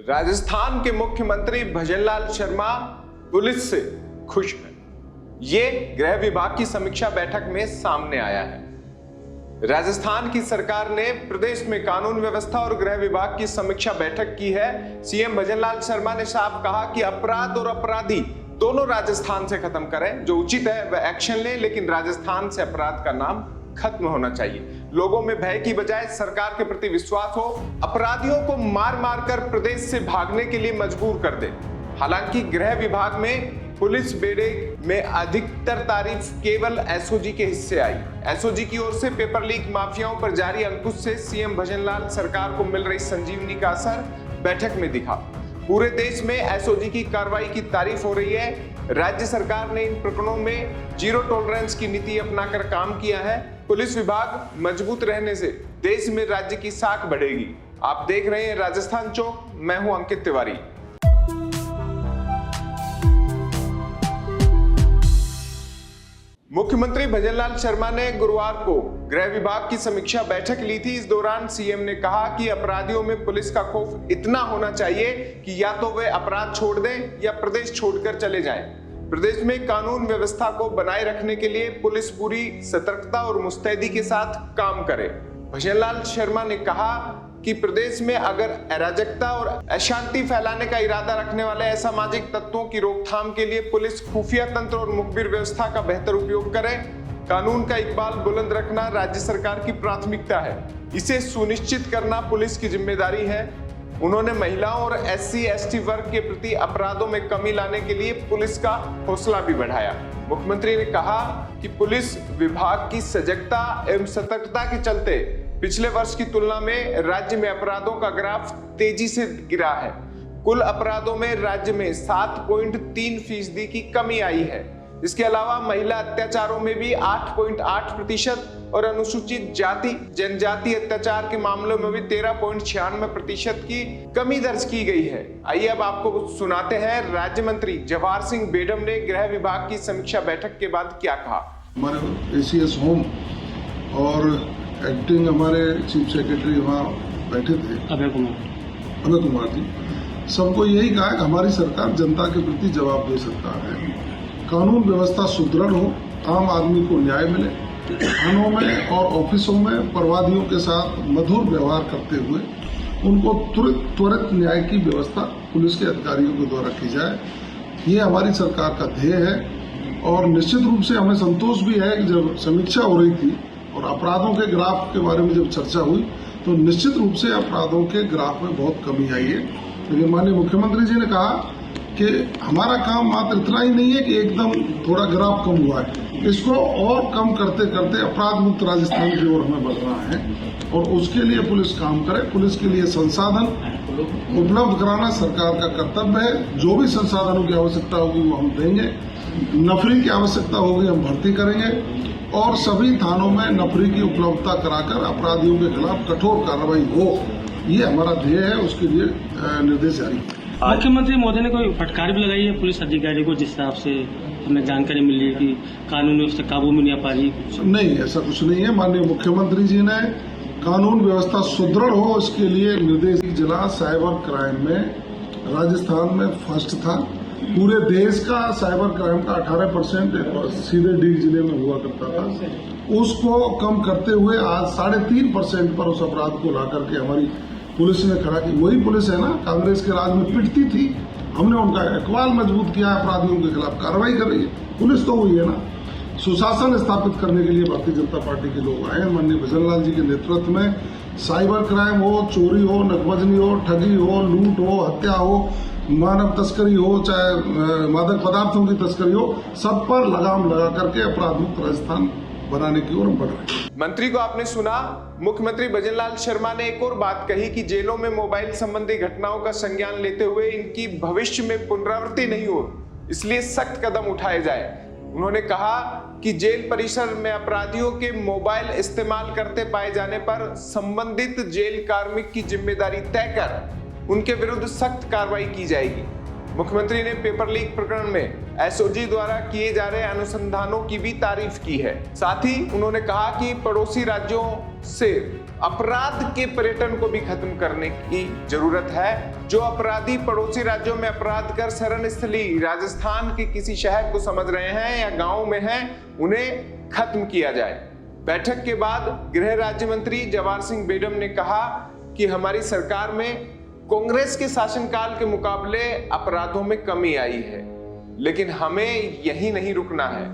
राजस्थान के मुख्यमंत्री भजनलाल शर्मा पुलिस से खुश हैं। ये गृह विभाग की समीक्षा बैठक में सामने आया है। राजस्थान की सरकार ने प्रदेश में कानून व्यवस्था और गृह विभाग की समीक्षा बैठक की है। सीएम भजनलाल शर्मा ने साफ कहा कि अपराध और अपराधी दोनों राजस्थान से खत्म करें। जो उचित है वह एक्शन ले, लेकिन राजस्थान से अपराध का नाम खत्म होना चाहिए। लोगों में भय की बजाय सरकार के प्रति विश्वास हो। अपराधियों को मार मार कर प्रदेश से भागने के लिए मजबूर कर दे। हालांकि गृह विभाग में पुलिस बेड़े में अधिकतर तारीफ केवल एसओजी के हिस्से आई। एसओजी की ओर से पेपर लीक माफियाओं पर जारी अंकुश से सीएम भजनलाल सरकार को मिल रही संजीवनी का असर बैठक में दिखा। पूरे देश में एसओजी की कार्रवाई की तारीफ हो रही है। राज्य सरकार ने इन प्रकरणों में जीरो टॉलरेंस की नीति अपनाकर काम किया है। पुलिस विभाग मजबूत रहने से देश में राज्य की साख बढ़ेगी। आप देख रहे हैं राजस्थान चौक, मैं हूं अंकित तिवारी। मुख्यमंत्री भजनलाल शर्मा ने गुरुवार को गृह विभाग की समीक्षा बैठक ली थी। इस दौरान सीएम ने कहा कि अपराधियों में पुलिस का खौफ इतना होना चाहिए कि या तो वे अपराध छोड़ दें या प्रदेश छोड़कर चले जाएं। प्रदेश में कानून व्यवस्था को बनाए रखने के लिए पुलिस पूरी सतर्कता और मुस्तैदी के साथ काम करे। भजनलाल शर्मा ने कहा कि प्रदेश में अगर अराजकता और अशांति फैलाने का इरादा रखने वाले असामाजिक तत्वों की रोकथाम के लिए पुलिस खुफिया तंत्र और मुखबिर व्यवस्था का बेहतर उपयोग करे। कानून का इकबाल बुलंद रखना राज्य सरकार की प्राथमिकता है। इसे सुनिश्चित करना पुलिस की जिम्मेदारी है। उन्होंने महिलाओं और SC/ST वर्ग के प्रति अपराधों में कमी लाने के लिए पुलिस का हौसला भी बढ़ाया। मुख्यमंत्री ने कहा कि पुलिस विभाग की सजगता एवं सतर्कता के चलते पिछले वर्ष की तुलना में राज्य में अपराधों का ग्राफ तेजी से गिरा है। कुल अपराधों में राज्य में 7.3% की कमी आई है। इसके अलावा महिला अत्याचारों में भी 8.8% और अनुसूचित जाति जनजाति अत्याचार के मामलों में भी 13.96% की कमी दर्ज की गई है। आइए अब आपको सुनाते हैं राज्य मंत्री जवाहर सिंह बेडम ने गृह विभाग की समीक्षा बैठक के बाद क्या कहा। हमारे ACS होम और एक्टिंग हमारे चीफ सेक्रेटरी वहाँ बैठे थे, अभय कुमार जी। सबको यही कहा कि हमारी सरकार जनता के प्रति जवाबदेह सरकार है। कानून व्यवस्था सुदृढ़ हो, आम आदमी को न्याय मिले, थानों में और ऑफिसों में अपराधियों के साथ मधुर व्यवहार करते हुए उनको त्वरित न्याय की व्यवस्था पुलिस के अधिकारियों के द्वारा की जाए। ये हमारी सरकार का ध्येय है। और निश्चित रूप से हमें संतोष भी है कि जब समीक्षा हो रही थी और अपराधों के ग्राफ के बारे में जब चर्चा हुई तो निश्चित रूप से अपराधों के ग्राफ में बहुत कमी आई है। लेकिन माननीय मुख्यमंत्री जी ने कहा कि हमारा काम मात्र इतना ही नहीं है कि एकदम थोड़ा ग्राफ कम हुआ है, इसको और कम करते करते अपराध मुक्त राजस्थान की ओर हमें बढ़ना है और उसके लिए पुलिस काम करे। पुलिस के लिए संसाधन उपलब्ध कराना सरकार का कर्तव्य है। जो भी संसाधनों की आवश्यकता होगी वो हम देंगे। नफरी की आवश्यकता होगी हम भर्ती करेंगे और सभी थानों में नफरी की उपलब्धता कराकर अपराधियों के खिलाफ कठोर कार्रवाई हो, ये हमारा ध्येय है। उसके लिए निर्देश जारी। मुख्यमंत्री महोदय ने कोई फटकार भी लगाई है पुलिस अधिकारी को, जिस हिसाब से हमें जानकारी मिल रही है कि कानून व्यवस्था काबू में नहीं आ पा रही? नहीं, ऐसा कुछ नहीं है। माननीय मुख्यमंत्री जी ने कानून व्यवस्था सुदृढ़ हो इसके लिए निर्देश। जिला साइबर क्राइम में राजस्थान में फर्स्ट था। पूरे देश का साइबर क्राइम का 18% सीधे डीग जिले में हुआ करता था। उसको कम करते हुए आज 3.5% पर उस अपराध को ला करके हमारी पुलिस ने खड़ा की। वही पुलिस है ना कांग्रेस के राज में पिटती थी, हमने उनका इकबाल मजबूत किया, अपराधियों के खिलाफ कार्रवाई कर रही है। पुलिस तो हुई है ना। सुशासन स्थापित करने के लिए भारतीय जनता पार्टी के लोग आए। माननीय भजनलाल जी के नेतृत्व में साइबर क्राइम हो, चोरी हो, नकबजनी हो, ठगी हो, लूट हो, हत्या हो, मानव तस्करी हो, चाहे मादक पदार्थों की तस्करी हो, सब पर लगाम लगा करके अपराध मुक्त राजस्थान बनाने की ओर हम बढ़ रहे हैं। मंत्री को आपने सुना। मुख्यमंत्री भजनलाल शर्मा ने एक और बात कही कि जेलों में मोबाइल संबंधी घटनाओं का संज्ञान लेते हुए इनकी भविष्य में पुनरावृत्ति नहीं हो, इसलिए सख्त कदम उठाए जाए। उन्होंने कहा कि जेल परिसर में अपराधियों के मोबाइल इस्तेमाल करते पाए जाने पर संबंधित जेल कार्मिक की जिम्मेदारी तय कर उनके विरुद्ध सख्त कार्रवाई की जाएगी। मुख्यमंत्री ने पेपर लीक प्रकरण में एसओजी द्वारा किए जा रहे अनुसंधानों की भी तारीफ की है। साथ ही उन्होंने कहा कि पड़ोसी राज्यों से अपराध के पर्यटन को भी खत्म करने की जरूरत है। जो अपराधी पड़ोसी राज्यों में अपराध कर शरण स्थली राजस्थान के किसी शहर को समझ रहे हैं या गांव में हैं, उन्हें खत्म किया जाए। बैठक के बाद गृह राज्य मंत्री जवाहर सिंह बेडम ने कहा कि हमारी सरकार में कांग्रेस के शासनकाल के मुकाबले अपराधों में कमी आई है, लेकिन हमें यही नहीं रुकना है।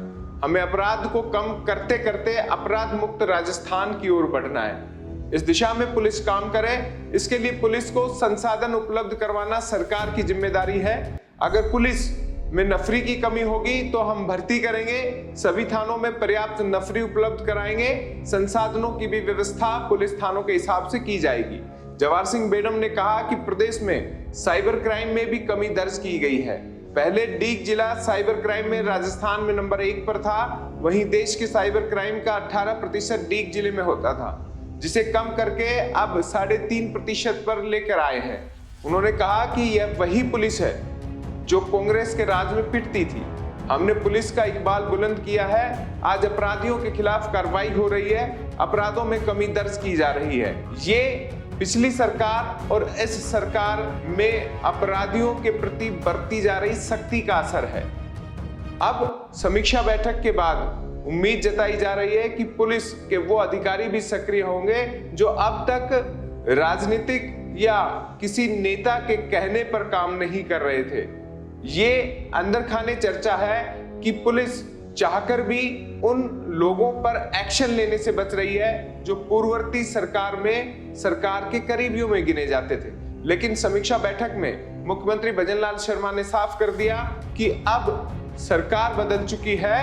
हमें अपराध को कम करते करते अपराध मुक्त राजस्थान की ओर बढ़ना है। इस दिशा में पुलिस काम करे, इसके लिए पुलिस को संसाधन उपलब्ध करवाना सरकार की जिम्मेदारी है। अगर पुलिस में नफरी की कमी होगी तो हम भर्ती करेंगे, सभी थानों में पर्याप्त नफरी उपलब्ध कराएंगे, संसाधनों की भी व्यवस्था पुलिस थानों के हिसाब से की जाएगी। जवाहर सिंह बेडम ने कहा कि प्रदेश में साइबर क्राइम में भी कमी दर्ज की गई है। पहले डीग जिला साइबर क्राइम में राजस्थान में नंबर 1 पर था, वहीं देश के साइबर क्राइम का 18% डीग जिले में होता था, जिसे कम करके अब 3.5% पर लेकर आए हैं। उन्होंने कहा कि यह वही पुलिस है जो कांग्रेस के राज में पिटती थी। हमने पुलिस का इकबाल बुलंद किया है। आज अपराधियों के खिलाफ कार्रवाई हो रही है, अपराधों में कमी दर्ज की जा रही है। ये पिछली सरकार और इस सरकार में अपराधियों के प्रति बरती जा रही सख्ती का असर है। अब समीक्षा बैठक के बाद उम्मीद जताई जा रही है कि पुलिस के वो अधिकारी भी सक्रिय होंगे जो अब तक राजनीतिक या किसी नेता के कहने पर काम नहीं कर रहे थे। ये अंदर खाने चर्चा है कि पुलिस चाहकर भी उन लोगों पर एक्शन लेने से बच रही है जो पूर्ववर्ती सरकार में सरकार के करीबियों में गिने जाते थे। लेकिन समीक्षा बैठक में मुख्यमंत्री भजनलाल शर्मा ने साफ कर दिया कि अब सरकार बदल चुकी है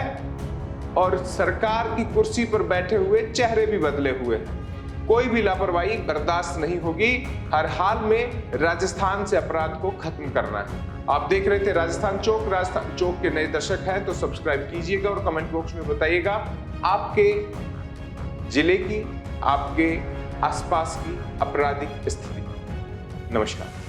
और सरकार की कुर्सी पर बैठे हुए चेहरे भी बदले हुए हैं। कोई भी लापरवाही बर्दाश्त नहीं होगी। हर हाल में राजस्थान से अपराध को खत्म करना है। आप देख रहे थे राजस्थान चौक। राजस्थान चौक के नए दर्शक हैं तो सब्सक्राइब कीजिएगा और कमेंट बॉक्स में बताइएगा आपके जिले की, आपके आसपास की आपराधिक स्थिति। नमस्कार।